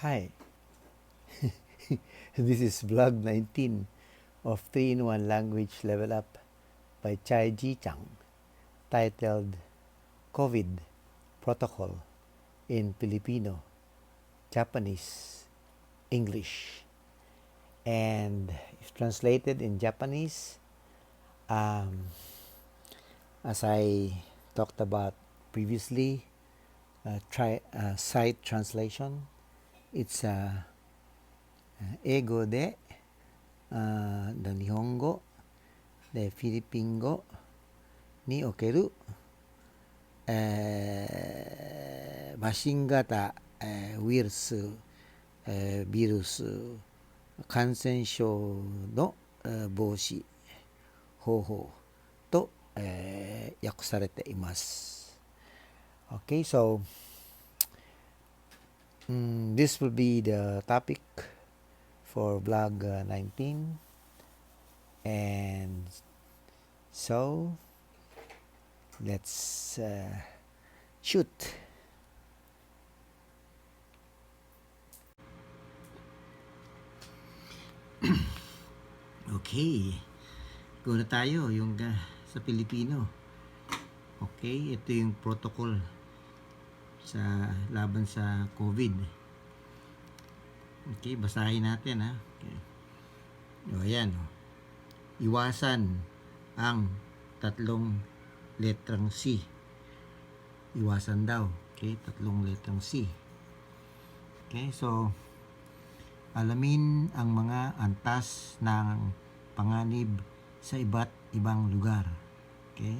Hi, this is vlog 19 of 3-in-1 Language Level Up by Chai Ji Chang, titled COVID Protocol in Filipino, Japanese, English. And if translated in Japanese, as I talked about previously, site translation, it's 英語で日本語でフィリピン語における、マシン型、ウイルス、ビルス感染症の、防止方法と、訳されています。Okay, so this will be the topic for vlog 19, and so let's shoot. Okay, go na tayo yung sa Pilipino. Okay, ito yung protocol sa laban sa COVID. Okay, basahin natin ha. Okay. O, ayan. Iwasan ang tatlong letrang C. Iwasan daw. Okay, tatlong letrang C. Okay, so alamin ang mga antas ng panganib sa iba't ibang lugar. Okay?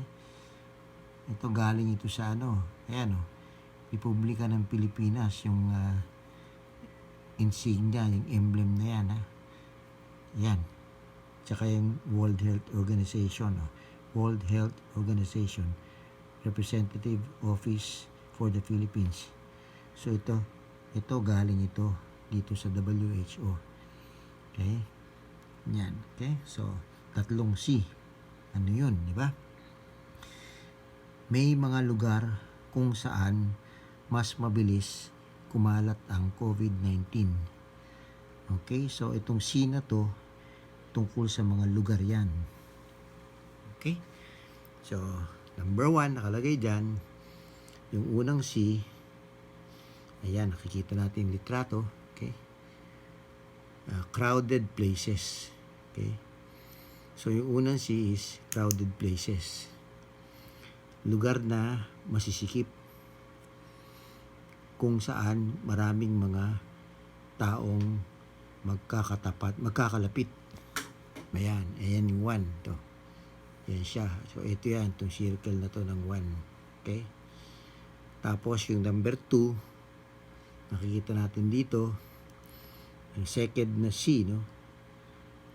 Ito galing ito sa ayan Republika ng Pilipinas, yung insignia, yung emblem na yan Yan. Tsaka yung World Health Organization, World Health Organization Representative Office for the Philippines. So ito galing ito dito sa WHO. Okay? Yan. Okay? So, tatlong C. Ano yun, di ba? May mga lugar kung saan mas mabilis kumalat ang COVID-19. Okay? So, itong C na to, tungkol sa mga lugar yan. Okay? So, number 1, nakalagay dyan, yung unang C, ayan, nakikita natin yung litrato. Okay? Crowded places. Okay? So, yung unang C is crowded places. Lugar na masisikip, kung saan maraming mga taong magkakalapit. Ayan yung 1 to. Yan siya. So, ito yan, itong circle na to ng 1. Okay? Tapos, yung number 2, nakikita natin dito, yung second na C,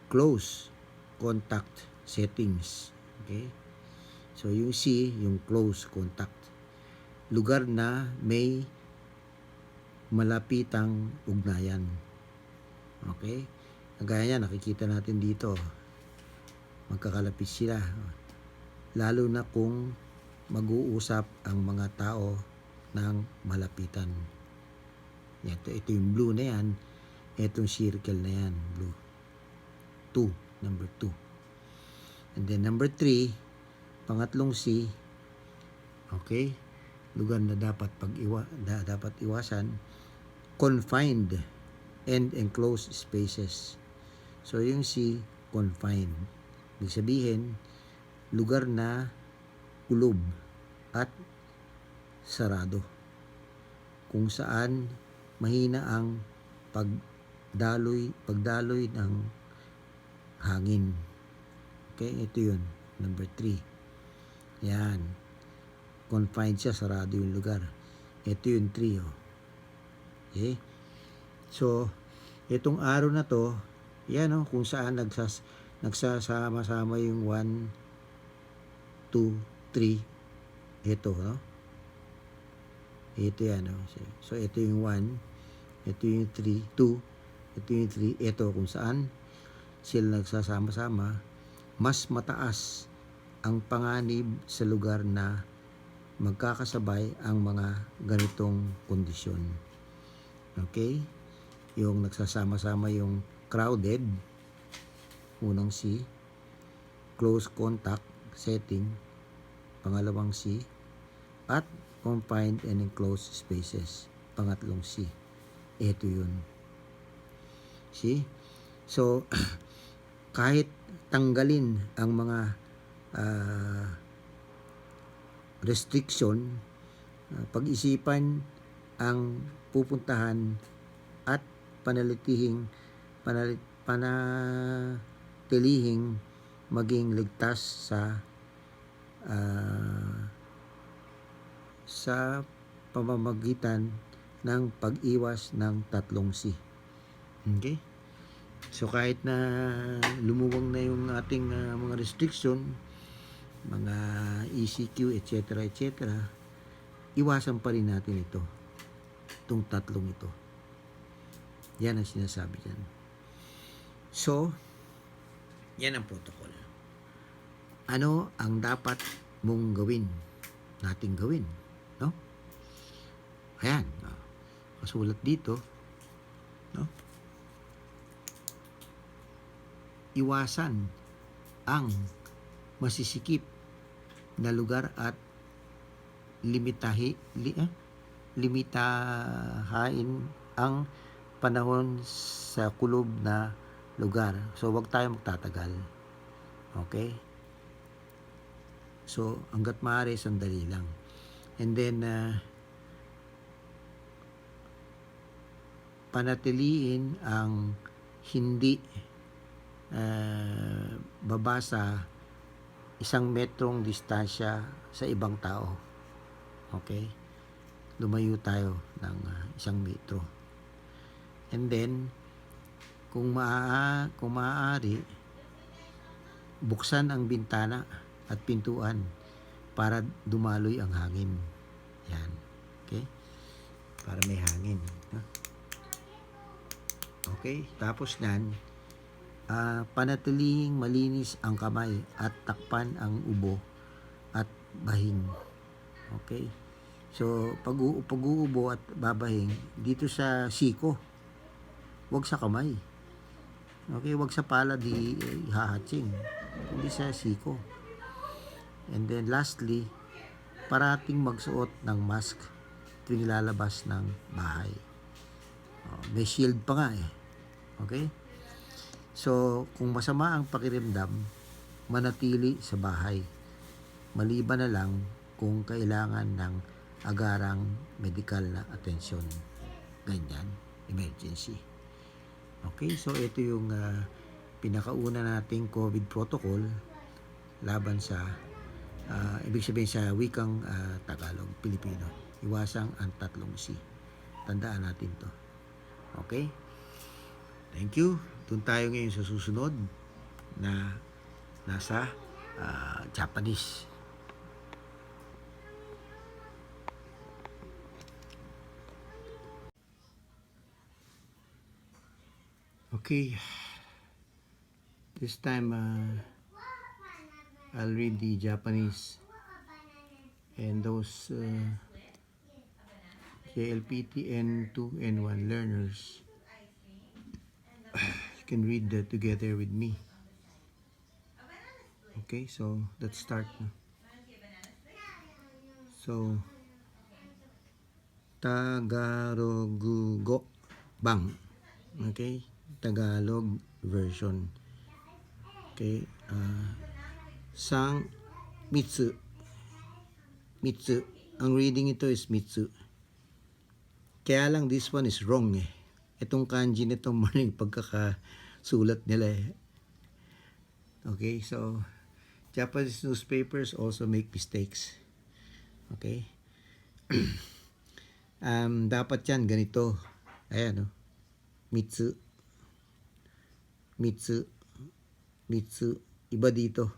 close contact settings. Okay? So, yung C, yung close contact. Lugar na may malapitang ugnayan. Okay? Kagaya niya, nakikita natin dito. Magkakalapit sila. Lalo na kung mag-uusap ang mga tao ng malapitan. Ito yung blue na yan. Itong circle na yan, blue. 2, number 2. And then number 3, pangatlong C, okay, lugar na dapat iwasan, confined and enclosed spaces. So yung C, confined. Ibig sabihin, lugar na kulob at sarado, kung saan mahina ang pagdaloy ng hangin. Okay, ito yun, number 3. Yan. Confined siya, sarado yung lugar. Ito yung 3, Okay? So, itong arrow na to, yan, kung saan nagsasama-sama yung 1, 2, 3. Ito, Ito yan, So, ito yung 1. Ito yung 3, 2. Ito yung 3. Ito kung saan sila nagsasama-sama, mas mataas ang panganib sa lugar na magkakasabay ang mga ganitong kondisyon. Okay? yung nagsasama-sama yung crowded, unang C, close contact setting, pangalawang C, at confined and enclosed spaces, pangatlong C. Ito yun. See? So, kahit tanggalin ang mga restriction, pag-isipan ang pupuntahan at panatilihing maging ligtas sa pamamagitan ng pag-iwas ng tatlong C. Okay? So kahit na lumuwang na yung ating mga restriction, mga ECQ, etc., etc., iwasan pa rin natin ito. Itong tatlong ito. Yan ang sinasabi dyan. So, yan ang protocol. Ano ang dapat mong gawin? Nating gawin. No? Ayan. Kasulat dito. No? Iwasan ang masisikip na lugar at limitahin ang panahon sa kulob na lugar. So, wag tayo magtatagal. Okay? So, hanggat maaari, sandali lang. And then, panatiliin ang hindi babasa 1 metrong distansya sa ibang tao. Okay? Lumayo tayo ng 1 metro. And then, kung maaari, buksan ang bintana at pintuan para dumaloy ang hangin. Yan. Okay? Para may hangin. Okay? Tapos nan, panatilihing malinis ang kamay at takpan ang ubo at bahing. Okay? So, pag-uubo at babahing, dito sa siko, wag sa kamay. Okay? Wag sa palad hahatsing. Hindi sa siko. And then lastly, parating magsuot ng mask tuwing lalabas ng bahay. May shield pa nga eh. Okay? So, kung masama ang pakiramdam, manatili sa bahay. Maliban na lang kung kailangan ng agarang medical na atensyon. Ganyan, emergency. Okay, so ito yung pinakauna nating COVID protocol laban sa, ibig sabihin sa wikang Tagalog, Pilipino. Iwasang ang tatlong C. Tandaan natin to. Okay? Thank you. Doon tayo ngayon sa susunod na nasa Japanese. Okay. This time I'll read the Japanese and those JLPT N2 N1 learners can read together with me. Okay, so let's start now. So, Tagarogugo bang. Okay, Tagalog version. Okay, Sang Mitsu. Mitsu. Ang reading ito is Mitsu. Kaya lang this one is wrong eh. Itong kanji nito maling pagkakasulat nila eh. Okay, so Japanese newspapers also make mistakes. Okay? Dapat yan ganito. Ayan, no? Mitsu. Mitsu. Mitsu. Iba dito.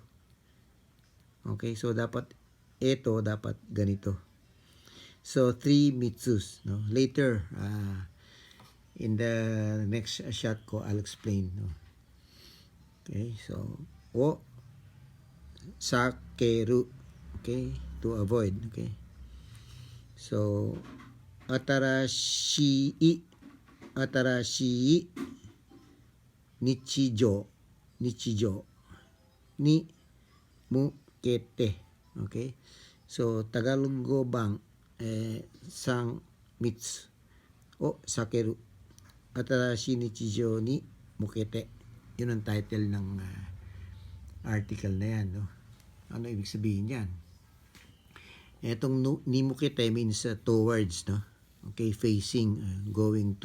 Okay, so dapat ito dapat ganito. So 3 Mitsus, no? Later in the next shot ko I'll explain, no? Okay, so sakeru. Okay, to avoid. Okay, so atarashii atarashii nichijou ni mukete. Okay? So, Tagalog go bang sang mitsu o sakeru. Atarashi nichijou ni mukete. Yun ang title ng article na yan. No? Ano ibig sabihin yan? Etong ni mukete means towards. No? Okay, facing, going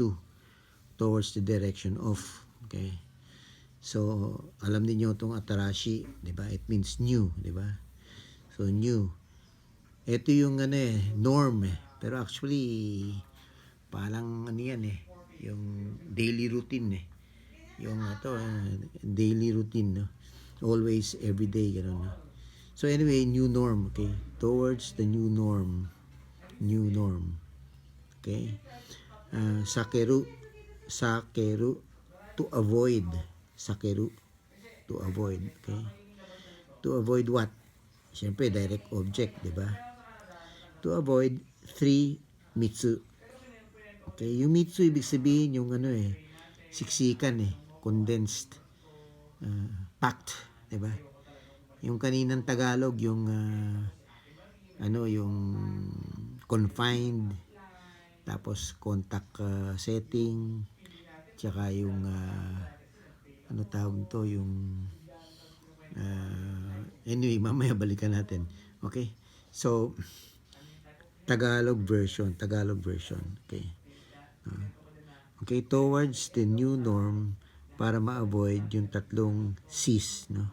towards the direction of. Okay. So, alam niyo itong atarashi, di ba? It means new, di ba? So, new. Ito yung norm eh. Pero actually, parang yan eh. Yung daily routine eh. Yung daily routine, no? Always, everyday, gano'n, no? So, anyway, new norm, okay? Towards the new norm. New norm. Okay? Sakeru, to avoid. Sakeru, to avoid. Okay? To avoid what? Siyempre, direct object, di ba? To avoid 3 mitsu. Okay? Yung mitsu, ibig sabihin, yung siksikan condensed, packed, di ba? Yung kaninang Tagalog, yung yung confined, tapos contact setting, tsaka yung tawag to, yung anyway, mamaya balikan natin. Okay? So, Tagalog version. Okay? Okay, towards the new norm para ma-avoid yung tatlong C's, no?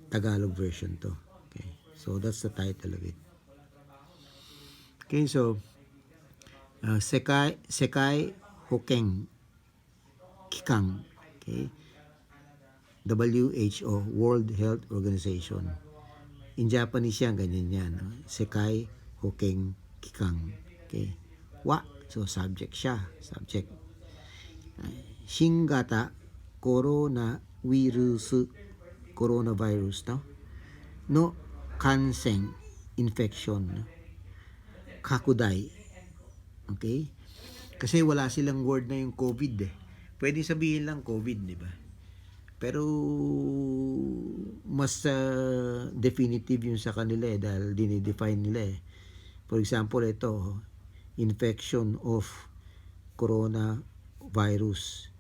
Tagalog version to. Okay? So, that's the title of it. Okay, so, Sekai Hoken Kikan, okay? WHO, World Health Organization. In Japanese yan, ganyan yan. No? Sekai Hoken Kikan. Okay? So subject siya. Subject. Shingata coronavirus, no? No kansen, infection, no? Kakudai. Okay? Kasi wala silang word na yung COVID eh. Pwede sabihin lang COVID, di ba? Pero mas definitive yung sa kanila eh, dahil dinidefine nila eh. For example, ito, infection of coronavirus,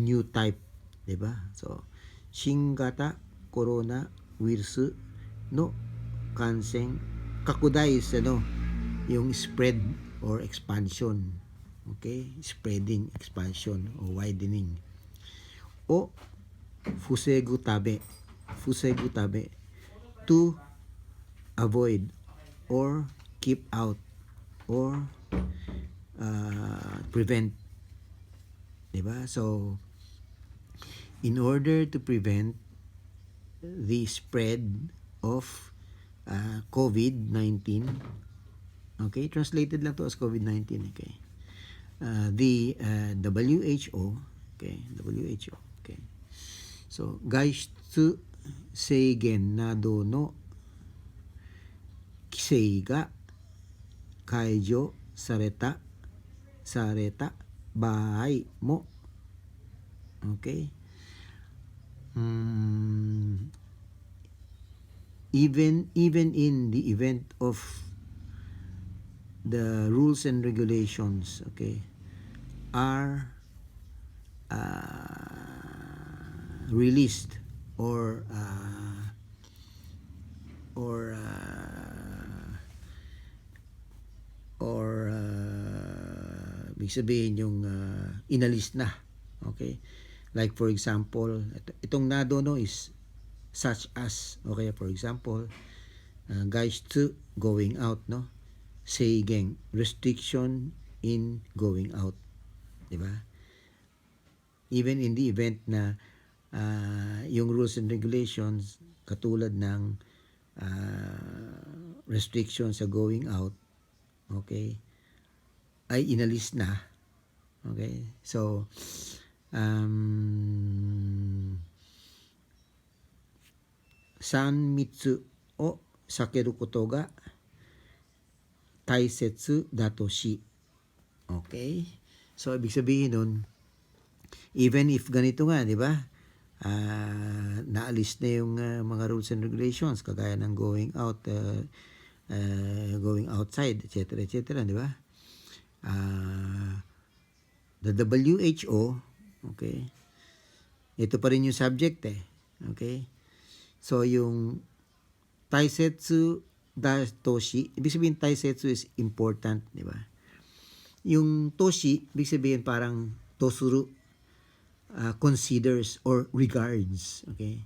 new type, di ba? So, shingata coronavirus no kansen, kakudai is yung spread or expansion. Okay? Spreading, expansion, or widening. O fusegu tabe, to avoid or keep out or prevent, diba? So in order to prevent the spread of COVID-19, okay, translated lang to as COVID-19, okay, the WHO, okay, so gaishitsu seigen nado no kisei ga kaijo sareta bahai mo, okay, even in the event of the rules and regulations, okay, are released or ibig sabihin yung inalis na, okay, like for example itong nado no is such as, okay, for example gaishitsu, going out, no, seigen, restriction in going out, di ba? Even in the event na yung rules and regulations katulad ng restriction sa going out, okay, ay inalis na, okay, so sanmitsu o sakeru koto ga taisetsu dato shi, Okay? So, ibig sabihin nun, even if ganito nga, di ba? Naalis na yung mga rules and regulations, kagaya ng going outside, etc., etc., di ba? The WHO, okay? Ito pa rin yung subject eh. Okay? So, yung Taisetsu Toshi, ibig sabihin Taisetsu is important, di ba? Yung Toshi, ibig sabihin parang Tosuru, considers or regards, okay?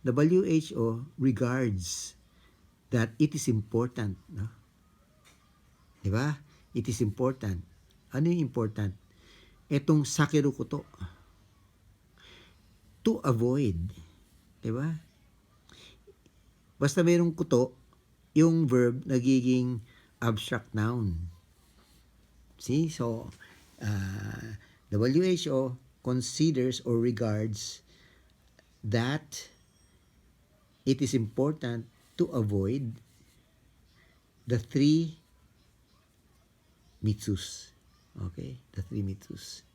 The WHO regards that it is important, no? Di ba? It is important. Ano yung important? Etong sakeru koto. To avoid, di ba? Basta mayroong kuto, yung verb nagiging abstract noun. See? So, the WHO considers or regards that it is important to avoid the three mitsus. Okay? The three mitsus.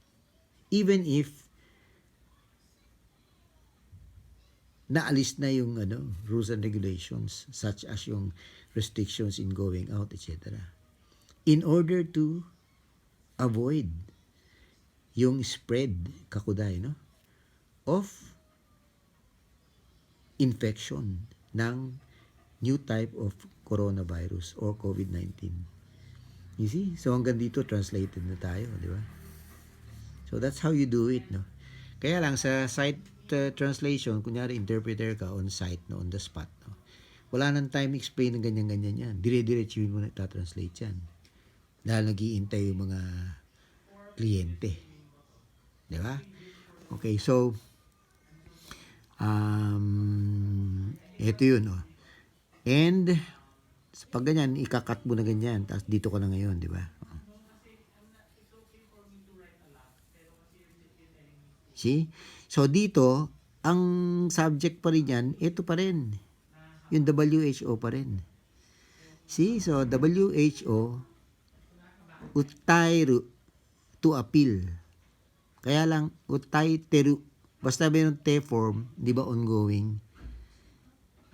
Even if naalis na yung rules and regulations such as yung restrictions in going out, etc. In order to avoid yung spread, kakuday, no? Of infection ng new type of coronavirus or COVID-19. You see? So hanggang dito translated na tayo, di ba? So that's how you do it, no? Kaya lang sa site translation, kunyari interpreter ka on site, no, on the spot, no? Wala nang time explain ng ganyan-ganyan yan. Dire-diretso mo na translate yan. Dahil nag-iintay yung mga kliyente. Di ba? Okay, so ito yun, oh. And pag ganyan, ikakat mo na ganyan, tapos dito ka na ngayon, di ba? See? So dito, ang subject pa rin yan, ito pa rin. Yung WHO pa rin. See? So WHO, utairu, to appeal. Kaya lang, utaiteru, basta mayroong te form, di ba ongoing?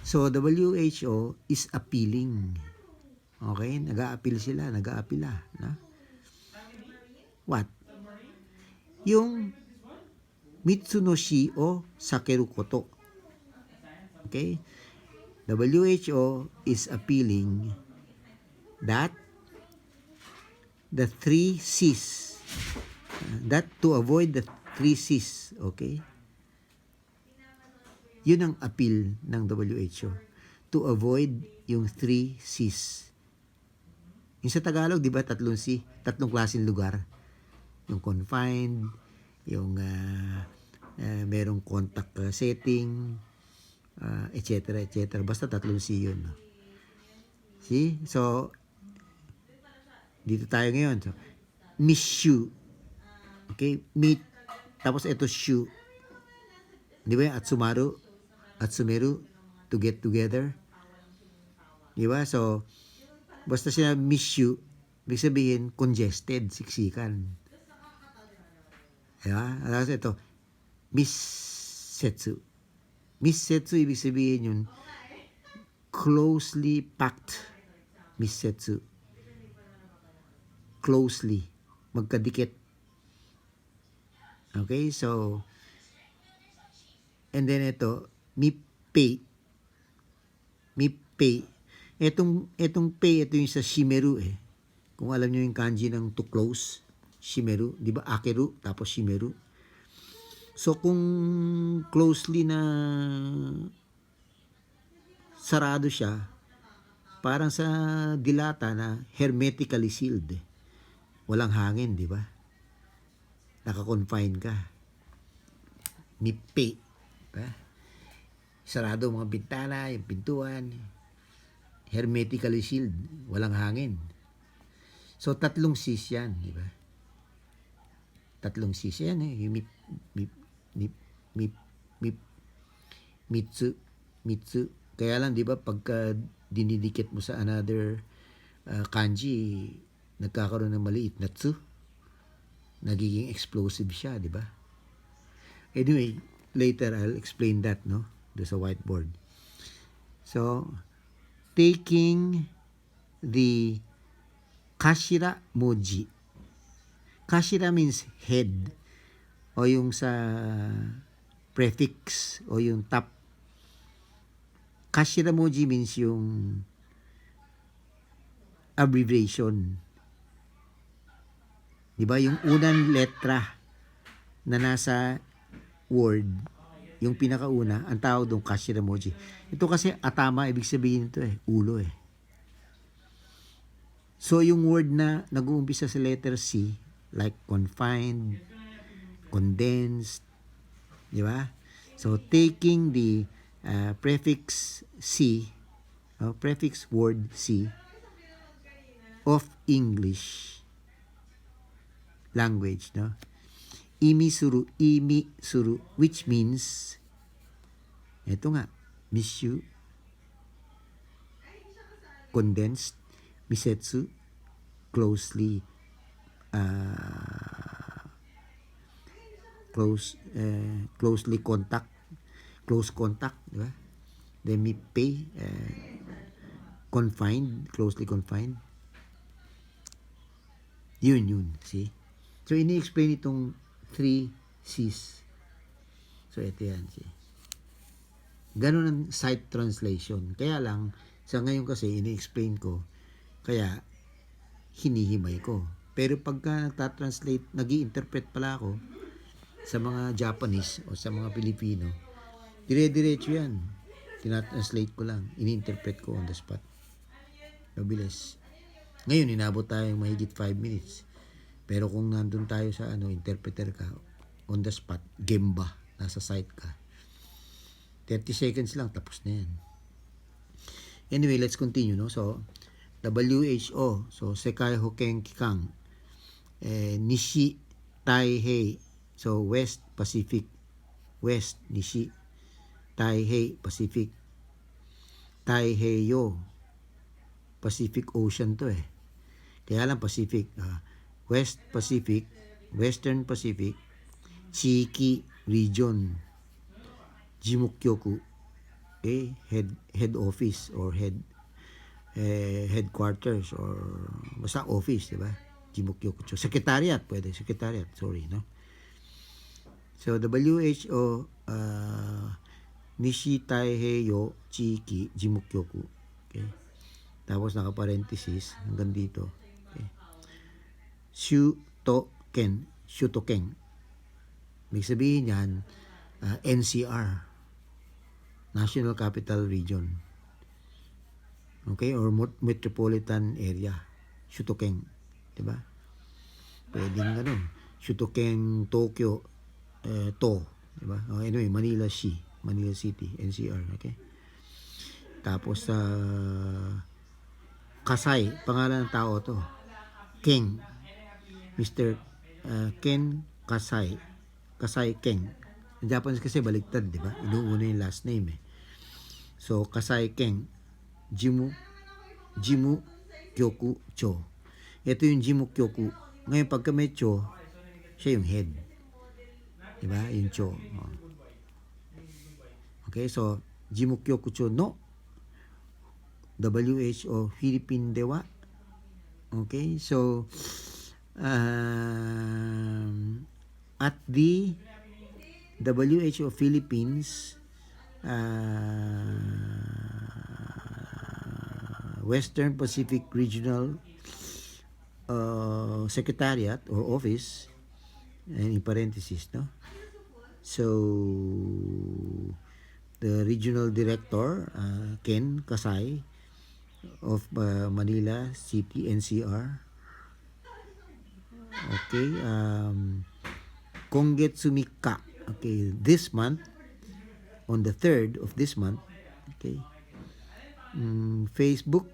So WHO is appealing. Okay? Nag-a-appeal sila, nag-a-appeala. No? What? Yung Mitsunoshi o Sakeru Koto. Okay? WHO is appealing that the three C's, that to avoid the three C's, okay? Yun ang appeal ng WHO. To avoid yung three C's. Yung sa Tagalog, di ba, tatlong C, tatlong klaseng lugar. Yung confined, yung merong contact setting, etc., etc. Basta tatlong C yun. No? See? So, dito tayo ngayon. So, mishu. Okay? Meet. Tapos ito shu. Di ba? Atsumeru. To get together. Di ba? So, basta siya mishu, ibig sabihin, congested, siksikan. Diba? Tapos ito, missetsu. Missetsu, ibig sabihin yun, closely packed. Missetsu. Closely. Magkadikit. Okay, so, and then ito, mippei. Mippei. Etong pay, ito yung sa shimeru eh. Kung alam nyo yung kanji ng to close, shimeru, di ba? Akeru, tapos shimeru. So, kung closely na sarado siya, parang sa dilata na hermetically sealed. Walang hangin, di ba? Naka-confine ka. Mippei. Diba? Sarado mga bintana, yung pintuan, hermetically sealed, walang hangin. So, tatlong C's yan, di ba? Tatlong C's yan eh. Yung mitsu. Kaya lang, di ba, pagka dinidikit mo sa another kanji, nagkakaroon ng maliit na tsu. nagiging explosive siya, di ba? Anyway, later I'll explain that, no? Do sa whiteboard. So, taking the kashira moji. Kashira means head, o yung sa prefix, o yung top. Kashira moji means yung abbreviation. Di ba? Yung unang letra na nasa word, yung pinakauna, ang tawag doon kashira moji. Ito kasi atama, ibig sabihin ito ulo So yung word na nag-uumpisa sa letter C, like confined, condensed, di ba? So taking the prefix C, prefix word C of English language, no? Imi suru, which means, ito nga, mishu, condensed, misetsu, closely close contact, di ba? Then mippei, confined, closely confined. Yun, see? So, ini-explain itong 3 C's. So, ito yan, see? Ganun ang site translation. Kaya lang, sa ngayon kasi, ini-explain ko, kaya, hinihimay ko. Pero pagka nagtatranslate, nag-i-interpret pala ako sa mga Japanese o sa mga Pilipino, dire-diretso yan. Tinatranslate ko lang. Ini-interpret ko on the spot. Mabilis. Ngayon, inabot tayo mahigit 5 minutes. Pero kung nandun tayo sa interpreter ka, on the spot, gemba, nasa site ka. 30 seconds lang, tapos na yan. Anyway, let's continue, no? So, WHO, so Sekai Hoken Kikan, Nishi Taihei, so West Pacific, West Nishi Taihei Pacific, Taiheiyo, Pacific Ocean to kaya lang Pacific, West Pacific, Western Pacific, Chiki Region, Jimukyoku, head office or headquarters or basta office, di ba? Jimukyoku. Secretariat, pwede. Secretariat, sorry, no? So, WHO, Nishi Taiheiyo Chiki Jimukyoku. Okay? Tapos naka-parenthesis hanggang dito. Okay? Shutoken. May sabihin yan, NCR, National Capital Region. Okay? Or metropolitan area. Shutoken. Diba? Pwedeng ganun. Shutoken, Tokyo, To. Diba? Anyway, Manila City, NCR. Okay? Tapos, Kasai, pangalan ng tao to. King. Mr. Ken Kasai. Kasai King. Ang Japanese kasi baliktad, di ba? Inuuna yung last name So, Kasai King. Jimu Kyoku Cho. Ito yung Jimu Kyoku. Ngayon, pagka may Cho, siya yung head. Di ba? Yung Cho. Okay, so, Jimu Kyoku Cho no WHO Philippine Dewa. Okay, so at the WHO Philippines Western Pacific Regional Secretariat or Office, and in parenthesis, no? So the regional director, Ken Kasai of Manila City, NCR. Okay, Kongetsu Mika. Okay, this month, on the 3rd of this month, okay, Facebook,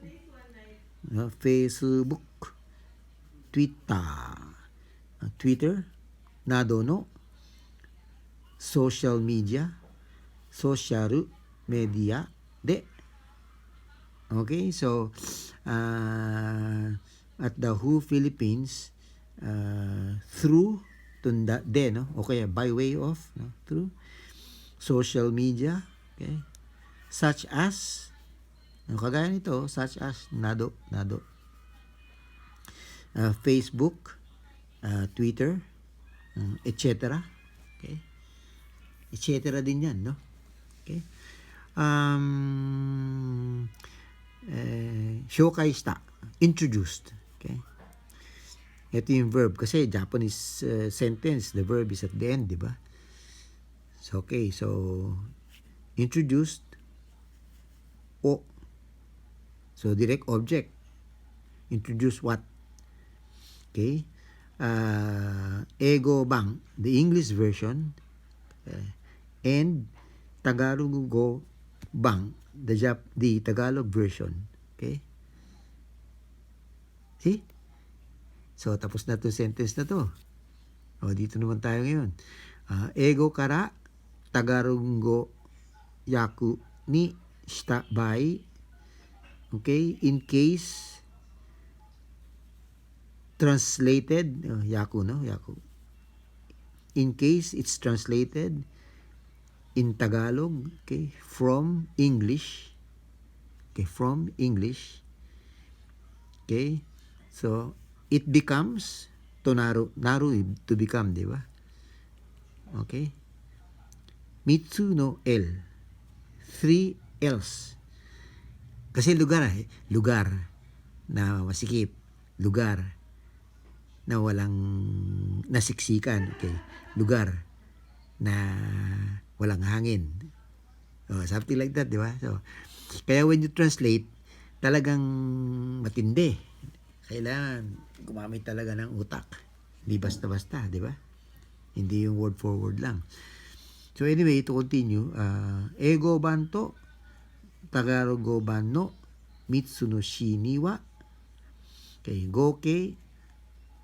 Twitter, Nadono, social media, social media de. Okay, so at the WHO Philippines, through tunda de, no? O kaya by way of, no? Through social media, okay? Such as, no, kagaya nito, such as nado, Facebook, Twitter, etc. Okay? Etc. din yan, no? Okay? Shokai shita, introduced. Okay? Ito yung verb. Kasi Japanese sentence, the verb is at the end, di ba? So, okay. So, introduced, o. So, direct object. Introduce what? Okay? Ego bang, the English version, and Tagalog go bang, the Tagalog version. Okay? See? So, tapos na itong sentence na to. O, dito naman tayo ngayon. Ego kara Tagalog go yaku ni shita by, okay, in case translated, yaku, no? Yaku. In case it's translated in Tagalog, okay, from English. Okay, from English. Okay, so it becomes to naru to become, di ba? Okay. Mitsu no L. 3 L's. Kasi lugar na masikip. Lugar na walang nasiksikan. Okay. Lugar na walang hangin. Something like that, di ba? So, kaya when you translate, talagang matindi. Kailangan gumamit talaga ng utak. Hindi basta-basta, di ba? Hindi yung word for word lang. So anyway, to continue, ego banto, Tagalog go ban no, mitsu no shi ni wa, okay, goke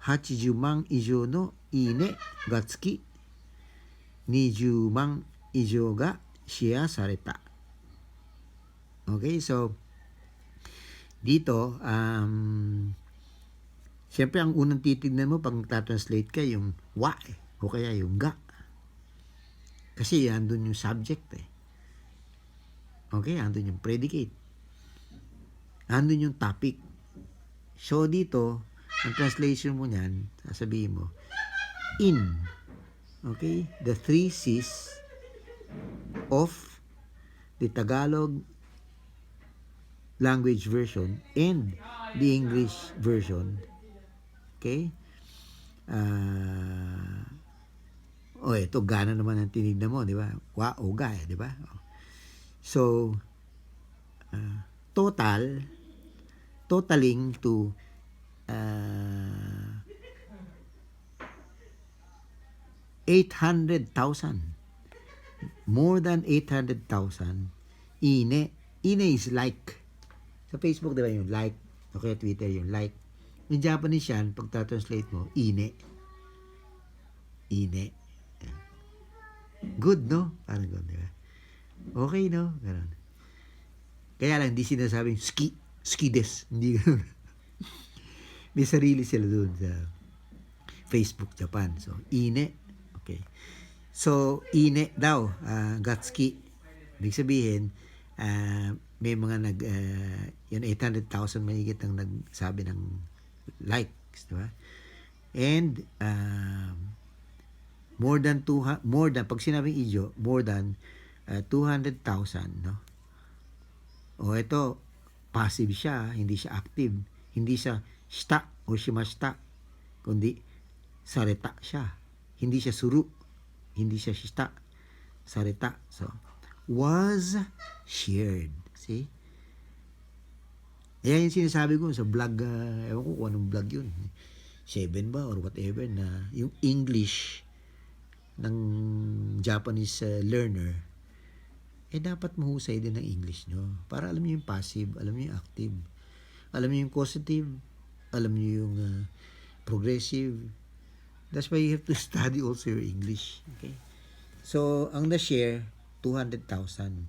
80万以上のいいねがつき、20万以上がシェアされた。Okay, so dito, siyempre ang unang titignan mo pag magta-translate ka yung wa o kaya yung ga. Kasi andun yung subject Okay, andun yung predicate. Andun yung topic. So dito, ang translation mo niyan, sasabihin mo, in. Okay, the 3 C's of the Tagalog language version and the English version. Okay? Ito, gana naman ang tinignan mo, di ba? Wa o ga, di ba? So, totaling to 800,000. More than 800,000. Ine is like. Sa Facebook, di ba yung like? Okay, Twitter yung like. In Japanese yan, pag translate mo, ine. Good, no? Parang good, di ba? Okay, no? Ganun. Kaya lang, hindi sinasabing ski des. Hindi ganun. May sarili sila doon sa Facebook Japan. So, ine. Okay. So, ine daw, gatsuki. Ibig sabihin, may mga yun 800,000 mahigit ang nagsabi ng likes, di ba? And, pag sinabing ijo, more than 200,000, no? O ito, passive siya, hindi siya active. Hindi siya shita o shimashita, kundi sareta siya. Hindi siya suru, hindi siya shita, sareta. So, was shared. See? Ayan yung sinasabi ko sa vlog, ewan ko kung anong vlog yun. 7 ba or whatever na yung English ng Japanese learner, dapat mahusay din ng English nyo. Para alam nyo yung passive, alam nyo yung active, alam nyo yung causative, alam nyo yung progressive. That's why you have to study also your English. Okay? So, ang na-share, 200,000.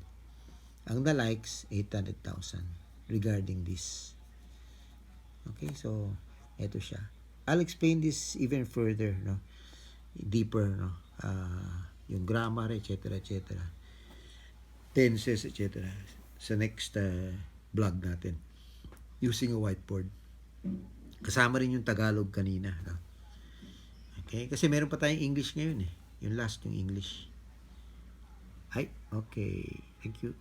Ang na-likes, 800,000 regarding this. Okay? So, eto siya. I'll explain this even further, no? Deeper, no? Yung grammar, etc., etc., tenses, etc., sa next vlog natin using a whiteboard. Kasama rin yung Tagalog kanina, no? Okay? Kasi meron pa tayong English ngayon eh. Yung last yung English. Ay, okay. Thank you.